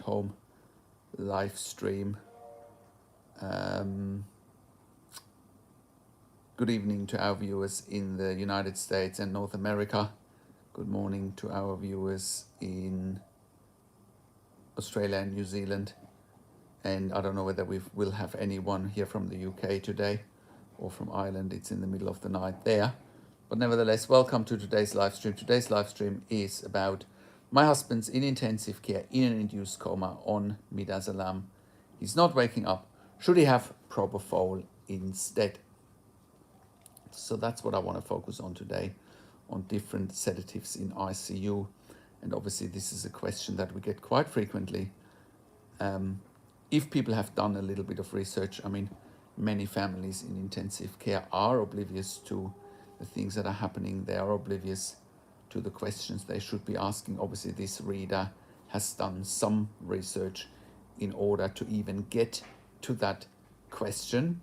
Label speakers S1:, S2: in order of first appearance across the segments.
S1: home live stream. Good evening to our viewers in the United States and North America. Good morning to our viewers in Australia and New Zealand. And I don't know whether we will have anyone here from the UK today or from Ireland. It's in the middle of the night there. But nevertheless, welcome to today's live stream. Today's live stream is about my husband's in intensive care in an induced coma on Midazolam. He's not waking up. Should he have Propofol instead? So that's what I want to focus on today, on different sedatives in ICU. And obviously this is a question that we get quite frequently. If people have done a little bit of research, I mean, many families in intensive care are oblivious to the things that are happening. They are oblivious to the questions they should be asking. Obviously this reader has done some research in order to even get to that question.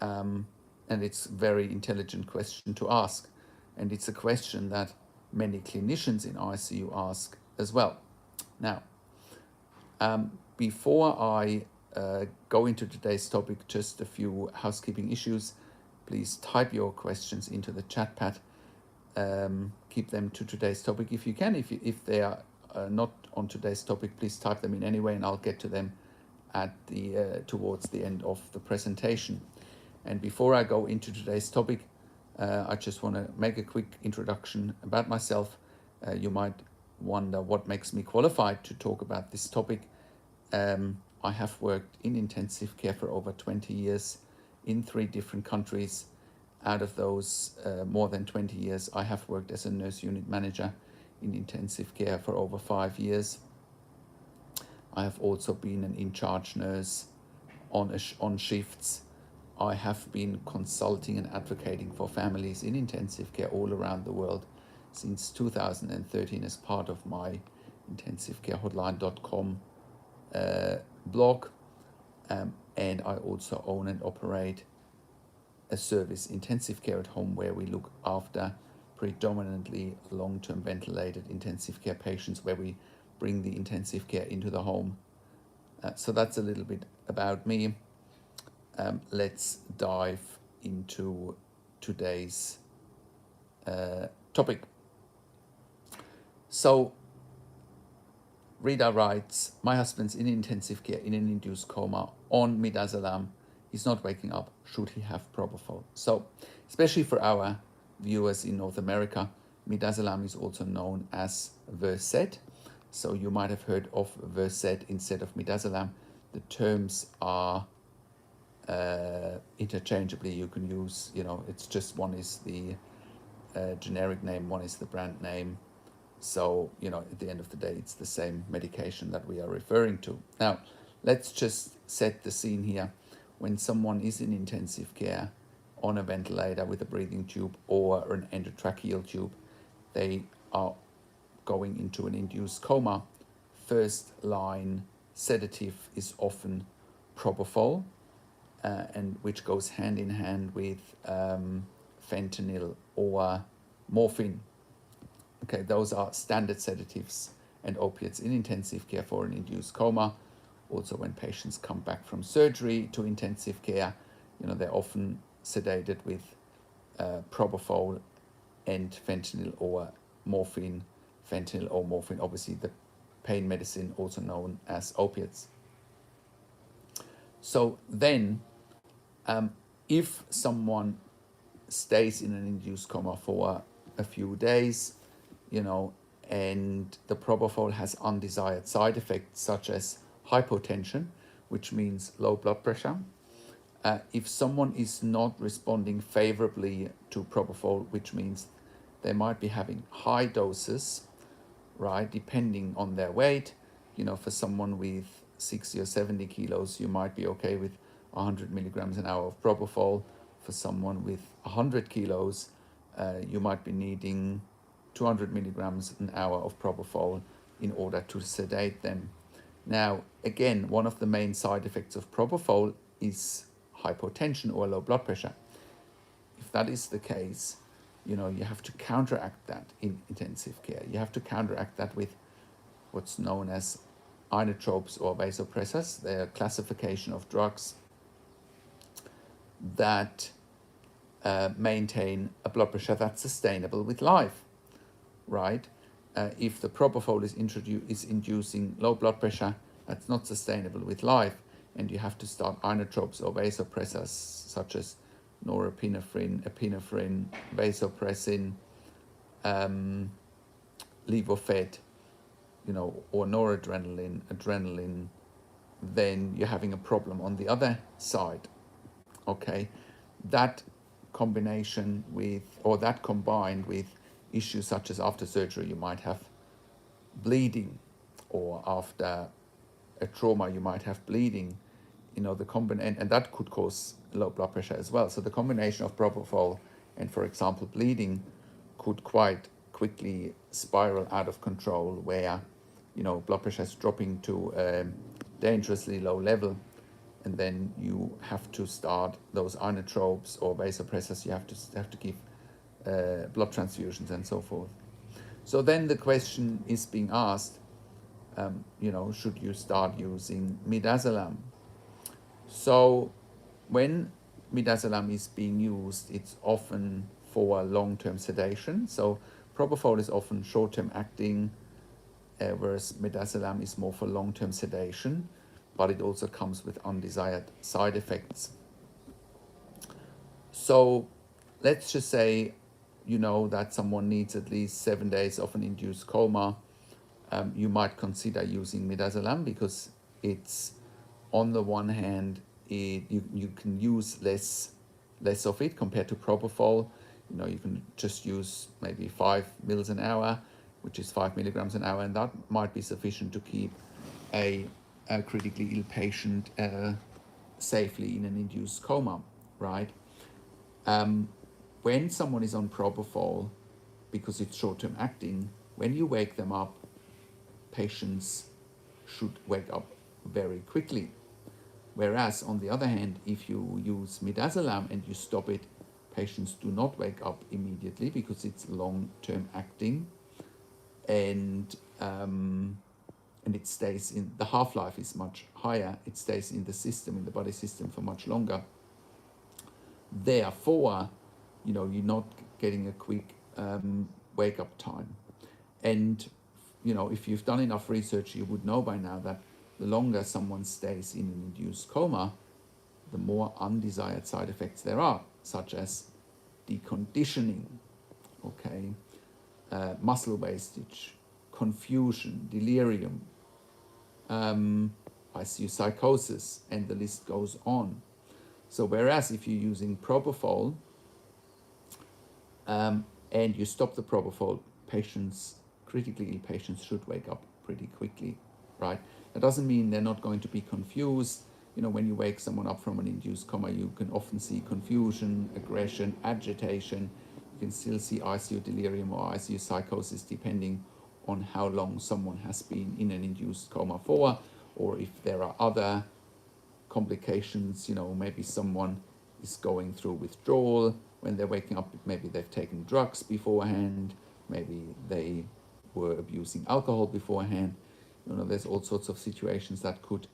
S1: And it's a very intelligent question to ask. And it's a question that many clinicians in ICU ask as well. Now, before I go into today's topic, just a few housekeeping issues. Please type your questions into the chat pad. Keep them to today's topic if you can. If they are not on today's topic, please type them in anyway, and I'll get to them at the towards the end of the presentation. And before I go into today's topic, I just want to make a quick introduction about myself. You might wonder what makes me qualified to talk about this topic. I have worked in intensive care for over 20 years in 3 different countries. Out of those more than 20 years, I have worked as a nurse unit manager in intensive care for over 5 years. I have also been an in-charge nurse on shifts. I have been consulting and advocating for families in intensive care all around the world since 2013 as part of my intensivecarehotline.com blog. And I also own and operate a service, Intensive Care at Home, where we look after predominantly long-term ventilated intensive care patients, where we bring the intensive care into the home. So that's a little bit about me. Let's dive into today's topic. So, Rita writes, my husband's in intensive care in an induced coma on Midazolam. He's not waking up. Should he have Propofol? So, especially for our viewers in North America, Midazolam is also known as Versed. So you might have heard of Versed instead of Midazolam. The terms are interchangeably. You can use, it's just one is the generic name, one is the brand name. So, at the end of the day, it's the same medication that we are referring to. Now, let's just set the scene here. When someone is in intensive care on a ventilator with a breathing tube or an endotracheal tube, they are going into an induced coma. First line sedative is often Propofol, and which goes hand in hand with fentanyl or morphine. Okay, those are standard sedatives and opiates in intensive care for an induced coma. Also, when patients come back from surgery to intensive care, they're often sedated with Propofol and fentanyl or morphine. Fentanyl or morphine, obviously the pain medicine, also known as opiates. So then, if someone stays in an induced coma for a few days, and the Propofol has undesired side effects such as hypotension, which means low blood pressure. If someone is not responding favorably to Propofol, which means they might be having high doses, right, depending on their weight. For someone with 60 or 70 kilos, you might be okay with 100 milligrams an hour of Propofol. For someone with 100 kilos, you might be needing 200 milligrams an hour of Propofol in order to sedate them. Now, again, one of the main side effects of Propofol is hypotension or low blood pressure. If that is the case, you have to counteract that in intensive care. You have to counteract that with what's known as inotropes or vasopressors. They're a classification of drugs that maintain a blood pressure that's sustainable with life, right? If the propofol is inducing low blood pressure that's not sustainable with life, and you have to start inotropes or vasopressors such as norepinephrine, epinephrine, vasopressin, levophed, or noradrenaline, adrenaline, then you're having a problem on the other side. Okay, that combination with, or that combined with issues such as after surgery, you might have bleeding, or after a trauma, you might have bleeding, and that could cause low blood pressure as well. So the combination of propofol and, for example, bleeding could quite quickly spiral out of control, where blood pressure is dropping to a dangerously low level, and then you have to start those inotropes or vasopressors. You have to give blood transfusions and so forth. So then the question is being asked, should you start using midazolam? So when midazolam is being used, it's often for long-term sedation. So propofol is often short-term acting, whereas midazolam is more for long-term sedation, but it also comes with undesired side effects. So let's just say, that someone needs at least 7 days of an induced coma. You might consider using midazolam because it's, on the one hand, you can use less of it compared to propofol. You can just use maybe 5 mils an hour, which is 5 milligrams an hour, and that might be sufficient to keep a critically ill patient safely in an induced coma, right? When someone is on propofol, because it's short-term acting, when you wake them up, patients should wake up very quickly. Whereas, on the other hand, if you use midazolam and you stop it, patients do not wake up immediately because it's long-term acting, and it stays in, the half-life is much higher. It stays in the system, in the body system, for much longer. Therefore, you're not getting a quick wake-up time. And if you've done enough research, you would know by now that the longer someone stays in an induced coma, the more undesired side effects there are, such as deconditioning, muscle wastage, confusion, delirium, ICU psychosis, and the list goes on. So whereas if you're using propofol and you stop the propofol, critically ill patients should wake up pretty quickly, right? That doesn't mean they're not going to be confused. When you wake someone up from an induced coma, you can often see confusion, aggression, agitation. You can still see ICU delirium or ICU psychosis, depending on how long someone has been in an induced coma for, or if there are other complications. Maybe someone is going through withdrawal when they're waking up. Maybe they've taken drugs beforehand. Maybe they were abusing alcohol beforehand. There's all sorts of situations that could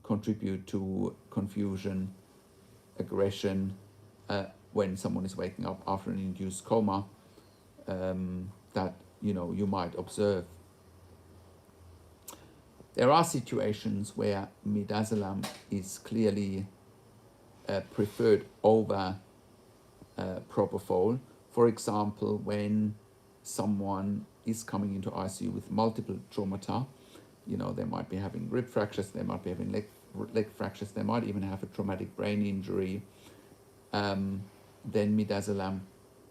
S1: contribute to confusion, aggression, when someone is waking up after an induced coma, that you might observe. There are situations where midazolam is clearly preferred over propofol. For example, when someone is coming into ICU with multiple traumata, they might be having rib fractures, they might be having leg fractures, they might even have a traumatic brain injury, then midazolam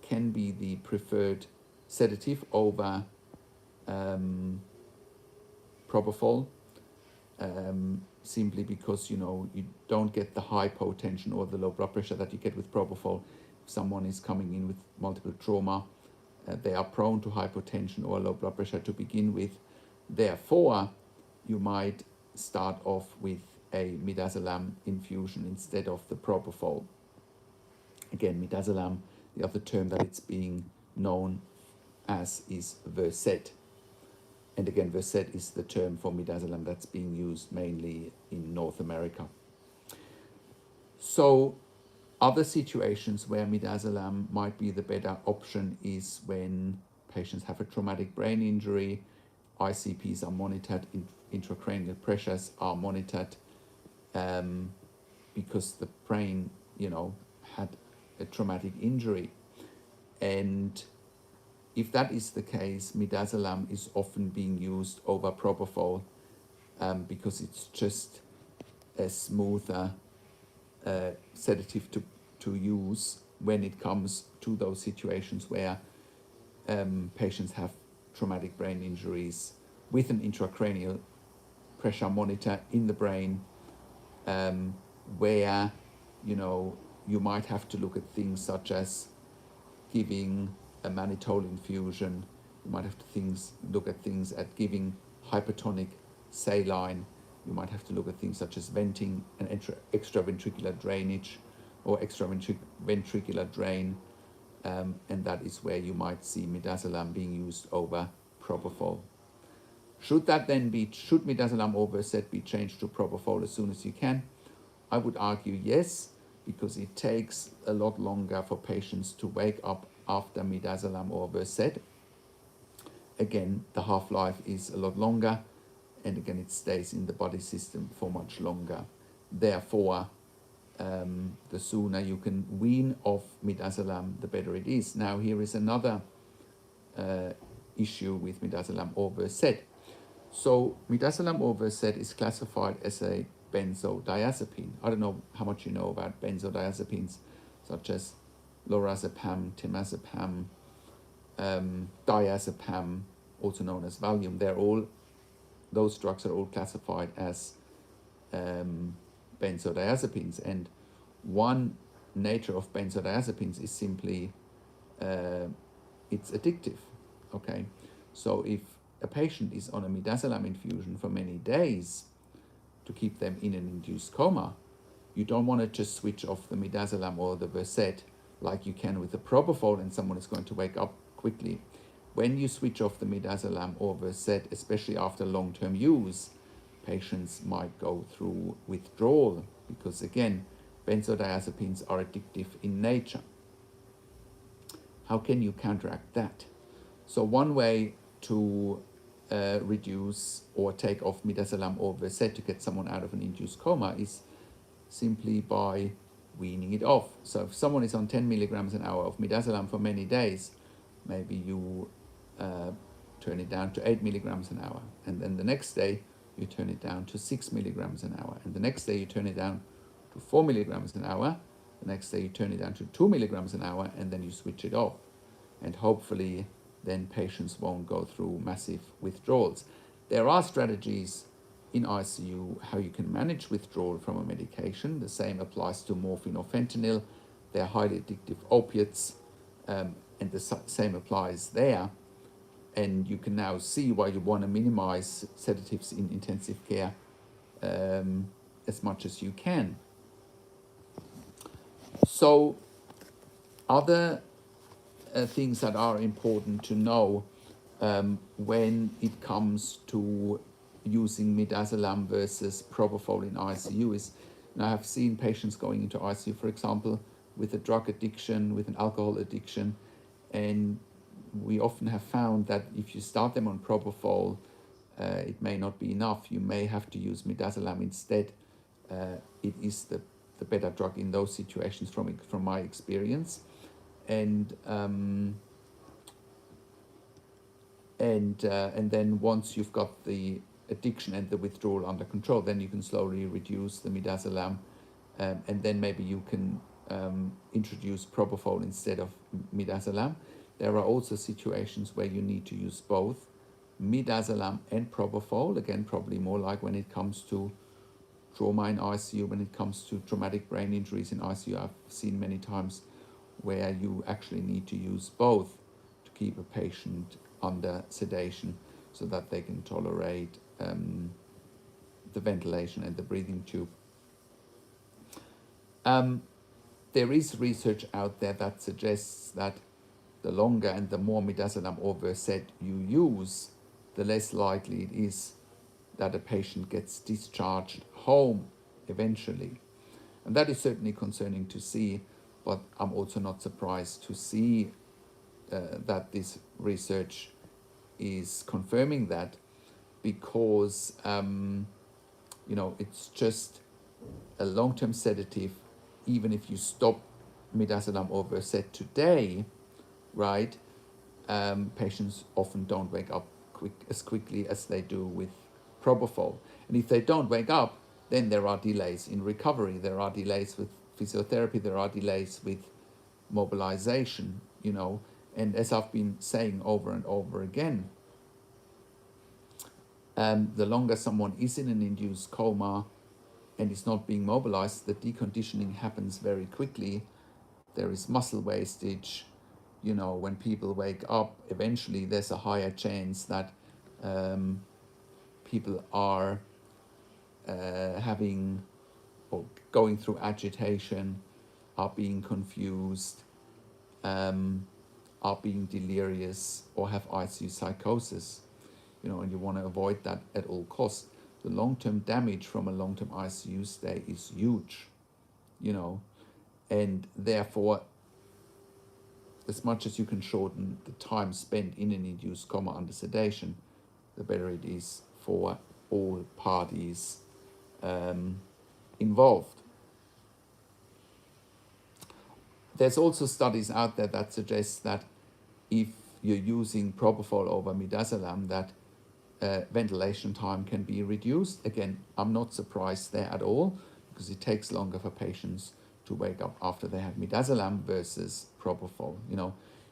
S1: can be the preferred sedative over propofol, simply because you don't get the hypotension or the low blood pressure that you get with propofol. If someone is coming in with multiple trauma, they are prone to hypotension or low blood pressure to begin with. Therefore, you might start off with a midazolam infusion instead of the propofol. Again, midazolam, the other term that it's being known as is Versed. And again, Versed is the term for midazolam that's being used mainly in North America. So other situations where midazolam might be the better option is when patients have a traumatic brain injury, ICPs are monitored, intracranial pressures are monitored, because the brain, had a traumatic injury. And if that is the case, midazolam is often being used over propofol, because it's just a smoother sedative to use when it comes to those situations where patients have traumatic brain injuries with an intracranial pressure monitor in the brain, where you might have to look at things such as giving a mannitol infusion. You might have to look at things at giving hypertonic saline. You might have to look at things such as venting and extraventricular drainage or extraventricular drain, and that is where you might see midazolam being used over propofol. Should midazolam or Versed be changed to propofol as soon as you can? I would argue yes, because it takes a lot longer for patients to wake up after midazolam or Versed. Again, the half-life is a lot longer, and again, it stays in the body system for much longer. Therefore, the sooner you can wean off midazolam, the better it is. Now, here is another issue with midazolam or Versed. So, midazolam or Versed is classified as a benzodiazepine. I don't know how much you know about benzodiazepines, such as lorazepam, temazepam, diazepam, also known as Valium. Those drugs are all classified as benzodiazepines, and one nature of benzodiazepines is simply it's addictive. Okay, so if a patient is on a midazolam infusion for many days to keep them in an induced coma, you don't want to just switch off the midazolam or the Versed like you can with the propofol and someone is going to wake up quickly. When you switch off the midazolam or Versed, especially after long-term use, patients might go through withdrawal because, again, benzodiazepines are addictive in nature. How can you counteract that? So one way to reduce or take off midazolam or Versed to get someone out of an induced coma is simply by weaning it off. So if someone is on 10 milligrams an hour of midazolam for many days, maybe you turn it down to 8 milligrams an hour, and then the next day you turn it down to 6 milligrams an hour, and the next day you turn it down to 4 milligrams an hour, the next day you turn it down to 2 milligrams an hour, and then you switch it off. And hopefully then patients won't go through massive withdrawals. There are strategies in ICU how you can manage withdrawal from a medication. The same applies to morphine or fentanyl. They're highly addictive opiates, and the same applies there. And you can now see why you want to minimize sedatives in intensive care as much as you can. So other things that are important to know when it comes to using midazolam versus propofol in ICU is, I have seen patients going into ICU, for example, with a drug addiction, with an alcohol addiction, and we often have found that if you start them on propofol, it may not be enough. You may have to use midazolam instead. It is the better drug in those situations from my experience. And then once you've got the addiction and the withdrawal under control, then you can slowly reduce the midazolam, and then maybe you can introduce propofol instead of midazolam. There are also situations where you need to use both midazolam and propofol, again, probably more like when it comes to trauma in ICU, when it comes to traumatic brain injuries in ICU. I've seen many times where you actually need to use both to keep a patient under sedation so that they can tolerate the ventilation and the breathing tube. There is research out there that suggests that the longer and the more midazolam or Versed you use, the less likely it is that a patient gets discharged home eventually. And that is certainly concerning to see, but I'm also not surprised to see that this research is confirming that, because it's just a long-term sedative. Even if you stop midazolam or Versed today, right, patients often don't wake up as quickly as they do with Propofol. And if they don't wake up, then there are delays in recovery. There are delays with physiotherapy. There are delays with mobilization, And as I've been saying over and over again, the longer someone is in an induced coma and is not being mobilized, the deconditioning happens very quickly. There is muscle wastage. When people wake up, eventually there's a higher chance that people are having or going through agitation, are being confused, are being delirious, or have ICU psychosis. And you want to avoid that at all costs. The long-term damage from a long-term ICU stay is huge, and therefore, as much as you can shorten the time spent in an induced coma under sedation, the better it is for all parties involved. There's also studies out there that suggest that if you're using Propofol over Midazolam, that ventilation time can be reduced. Again, I'm not surprised there at all, because it takes longer for patients to wake up after they have Midazolam versus Propofol.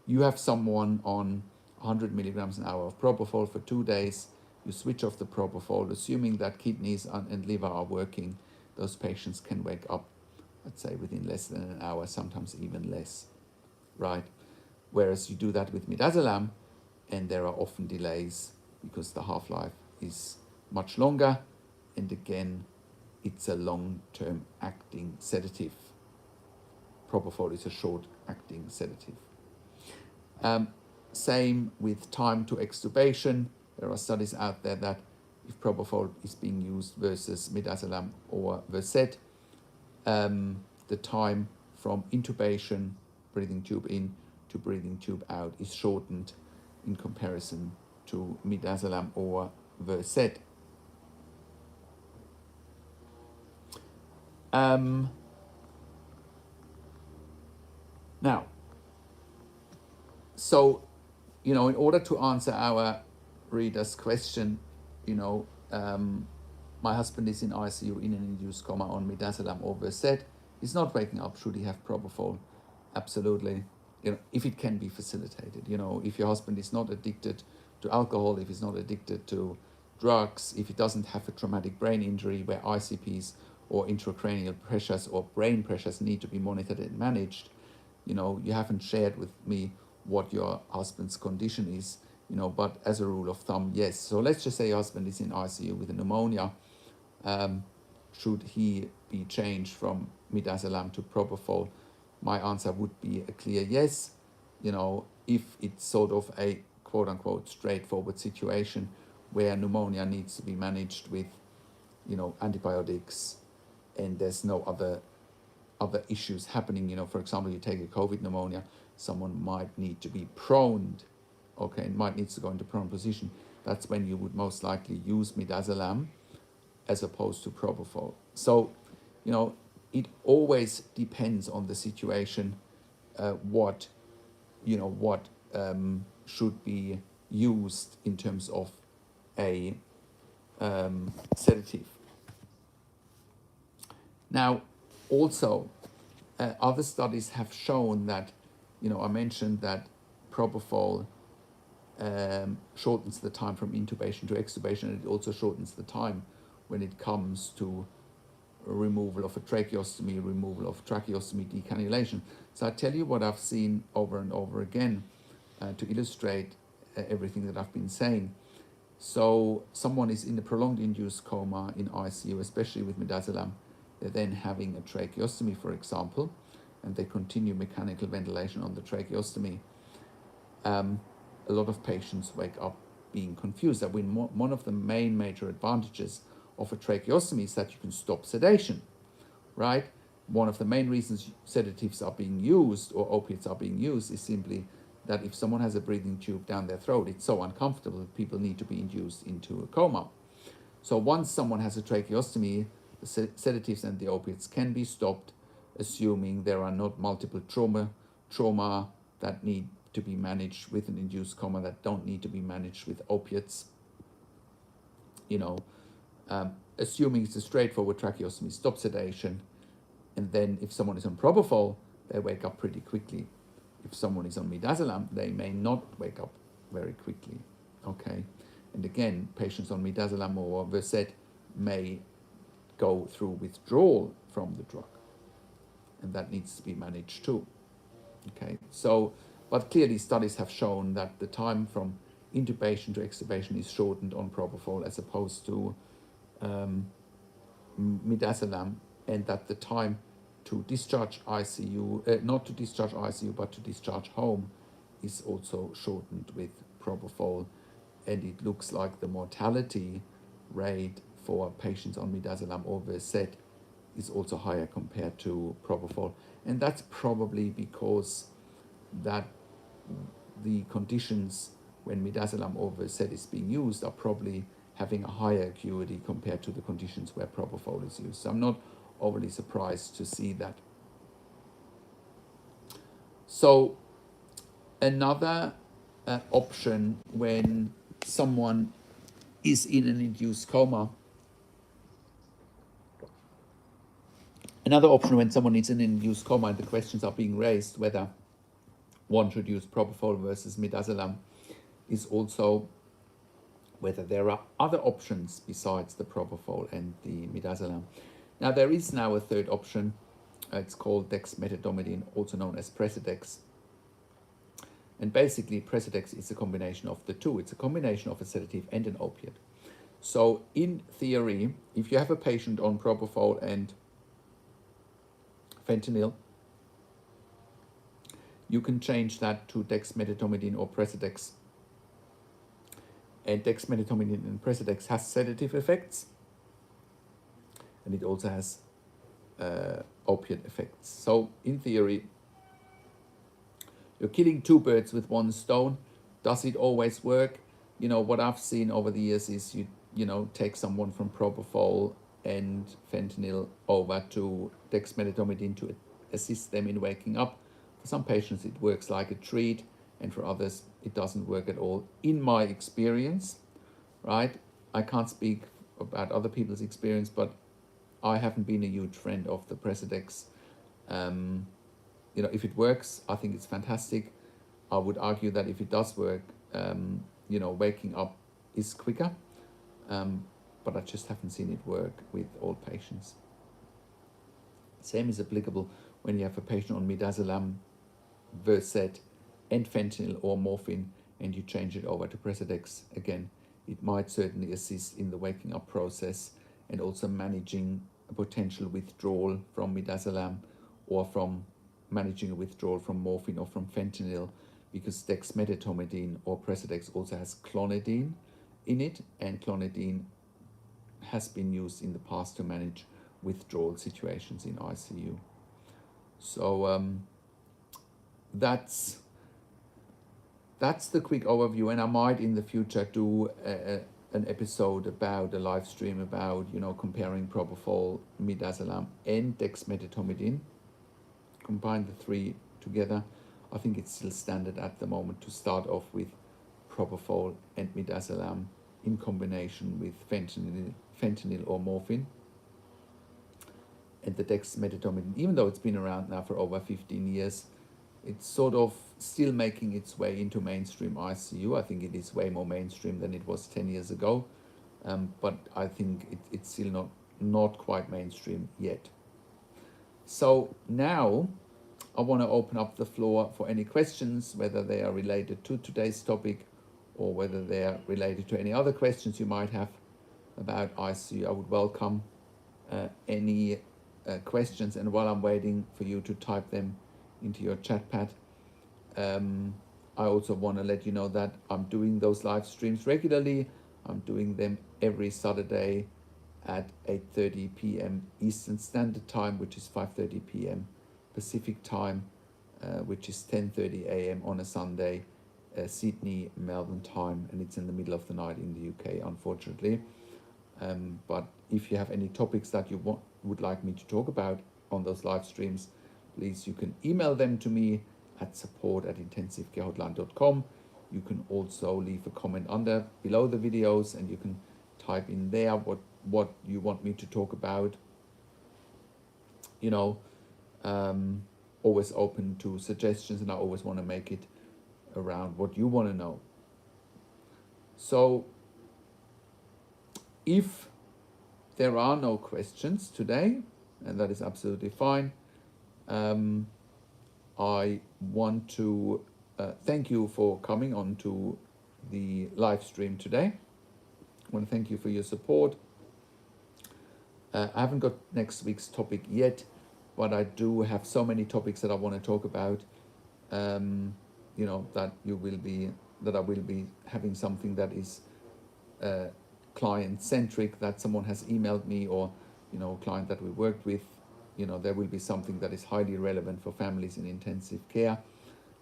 S1: You have someone on 100 milligrams an hour of Propofol for 2 days, you switch off the Propofol, assuming that kidneys and liver are working, those patients can wake up, let's say, within less than an hour, sometimes even less, right? Whereas you do that with Midazolam, and there are often delays because the half-life is much longer, and again, it's a long-term acting sedative. Propofol is a short-acting sedative. Same with time to extubation. There are studies out there that if Propofol is being used versus Midazolam or Versed, the time from intubation, breathing tube in, to breathing tube out is shortened in comparison to Midazolam or Versed. Now, so, in order to answer our reader's question, my husband is in ICU in an induced coma on Midazolam or Versed. He's not waking up. Should he have Propofol? Absolutely. If it can be facilitated. If your husband is not addicted to alcohol, if he's not addicted to drugs, if he doesn't have a traumatic brain injury where ICPs or intracranial pressures or brain pressures need to be monitored and managed, you haven't shared with me what your husband's condition is, but as a rule of thumb, yes. So let's just say your husband is in ICU with a pneumonia. Should he be changed from Midazolam to Propofol? My answer would be a clear yes. If it's sort of a quote-unquote straightforward situation where pneumonia needs to be managed with, antibiotics, and there's no other issues happening. For example, you take a COVID pneumonia, someone might need to be proned, and might need to go into prone position. That's when you would most likely use Midazolam as opposed to Propofol. So, it always depends on the situation, what should be used in terms of a sedative. Now, also, other studies have shown that, I mentioned that Propofol shortens the time from intubation to extubation, and it also shortens the time when it comes to removal of a tracheostomy, removal of tracheostomy decannulation. So I tell you what I've seen over and over again to illustrate everything that I've been saying. So someone is in a prolonged induced coma in ICU, especially with Midazolam. They're then having a tracheostomy, for example, and they continue mechanical ventilation on the tracheostomy. A lot of patients wake up being confused. That one of the main major advantages of a tracheostomy is that you can stop sedation, right? One of the main reasons sedatives are being used or opiates are being used is simply that if someone has a breathing tube down their throat, it's so uncomfortable that people need to be induced into a coma. So once someone has a tracheostomy, the sedatives and the opiates can be stopped, assuming there are not multiple trauma that need to be managed with an induced coma that don't need to be managed with opiates. Assuming it's a straightforward tracheostomy, stop sedation, and then if someone is on Propofol, they wake up pretty quickly. If someone is on Midazolam, they may not wake up very quickly, okay? And again, patients on Midazolam or Versed may go through withdrawal from the drug, and that needs to be managed too, okay? So, but clearly studies have shown that the time from intubation to extubation is shortened on Propofol as opposed to Midazolam, and that the time to discharge ICU, not to discharge ICU, but to discharge home is also shortened with Propofol. And it looks like the mortality rate for patients on Midazolam or Versed is also higher compared to Propofol. And that's probably because that the conditions when Midazolam or Versed is being used are probably having a higher acuity compared to the conditions where Propofol is used. So I'm not overly surprised to see that. So another option when someone is in an induced coma, and the questions are being raised whether one should use Propofol versus Midazolam, is also whether there are other options besides the Propofol and the Midazolam. Now there is now a third option. It's called dexmedetomidine, also known as Precedex. And basically Precedex is a combination of the two. It's a combination of a sedative and an opiate. So in theory, if you have a patient on Propofol and fentanyl, you can change that to dexmedetomidine or Precedex. And dexmedetomidine and Precedex has sedative effects, and it also has opiate effects. So in theory, you're killing two birds with one stone. Does it always work? What I've seen over the years is you take someone from Propofol and fentanyl over to dexmedetomidine to assist them in waking up. For some patients, it works like a treat, and for others, it doesn't work at all. In my experience, right? I can't speak about other people's experience, but I haven't been a huge friend of the Precedex. If it works, I think it's fantastic. I would argue that if it does work, waking up is quicker. But I just haven't seen it work with all patients. Same is applicable when you have a patient on Midazolam, Versed, and fentanyl or morphine, and you change it over to Precedex. Again, it might certainly assist in the waking up process and also managing a potential withdrawal from Midazolam or from managing a withdrawal from morphine or from fentanyl, because dexmedetomidine or Precedex also has clonidine in it, and clonidine has been used in the past to manage withdrawal situations in ICU. So that's the quick overview, and I might in the future do an episode about a live stream about comparing Propofol, Midazolam, and dexmedetomidine. Combine the three together. I think it's still standard at the moment to start off with Propofol and Midazolam in combination with fentanyl or morphine. And the dexmedetomidine, even though it's been around now for over 15 years, it's sort of still making its way into mainstream ICU. I think it is way more mainstream than it was 10 years ago, but I think it's still not quite mainstream yet. So now I want to open up the floor for any questions, whether they are related to today's topic or whether they are related to any other questions you might have about ICU. I would welcome any questions, and while I'm waiting for you to type them into your chat pad, I also want to let you know that I'm doing those live streams regularly. I'm doing them every Saturday at 8:30 p.m. Eastern Standard Time, which is 5:30 p.m. Pacific Time, which is 10:30 a.m. on a Sunday, Sydney, Melbourne time, and it's in the middle of the night in the UK, unfortunately. But if you have any topics that you would like me to talk about on those live streams, please, you can email them to me at support@intensivecarehotline.com. You can also leave a comment below the videos, and you can type in there what you want me to talk about. You know, always open to suggestions, and I always want to make it around what you want to know. So if there are no questions today, and that is absolutely fine, I want to thank you for coming on to the live stream today. I want to thank you for your support. I haven't got next week's topic yet, but I do have so many topics that I want to talk about. You know, that I will be having something that is client-centric, that someone has emailed me, or, you know, a client that we worked with. You know, there will be something that is highly relevant for families in intensive care.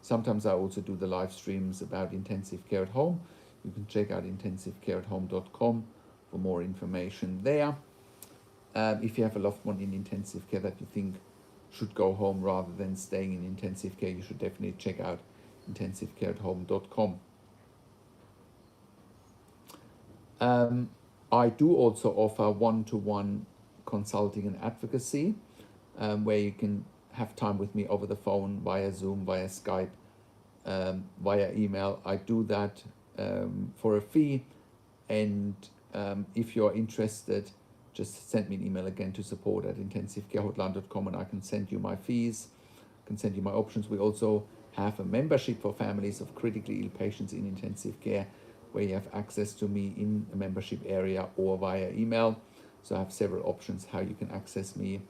S1: Sometimes I also do the live streams about intensive care at home. You can check out intensivecareathome.com for more information there. If you have a loved one in intensive care that you think should go home rather than staying in intensive care, you should definitely check out intensivecareathome.com. I do also offer one-to-one consulting and advocacy, where you can have time with me over the phone, via Zoom, via Skype, via email. I do that for a fee, and if you're interested, just send me an email again to support@intensivecarehotline.com, and I can send you my fees, can send you my options. We also have a membership for families of critically ill patients in intensive care, where you have access to me in a membership area or via email. So I have several options how you can access me.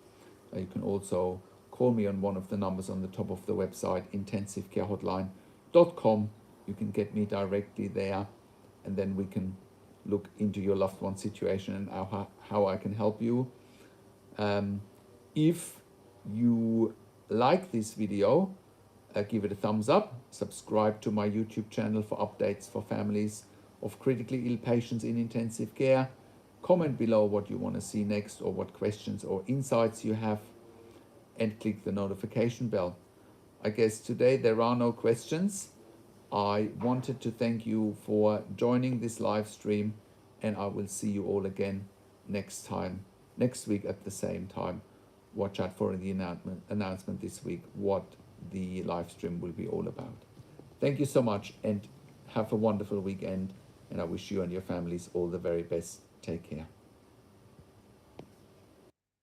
S1: You can also call me on one of the numbers on the top of the website, intensivecarehotline.com. You can get me directly there, and then we can look into your loved one situation and how I can help you. If you like this video, give it a thumbs up, subscribe to my YouTube channel for updates for families of critically ill patients in intensive care. Comment below what you want to see next, or what questions or insights you have, and click the notification bell. I guess today there are no questions. I wanted to thank you for joining this live stream, and I will see you all again next week at the same time. Watch out for the announcement this week what the live stream will be all about. Thank you so much, and have a wonderful weekend, and I wish you and your families all the very best. Take care.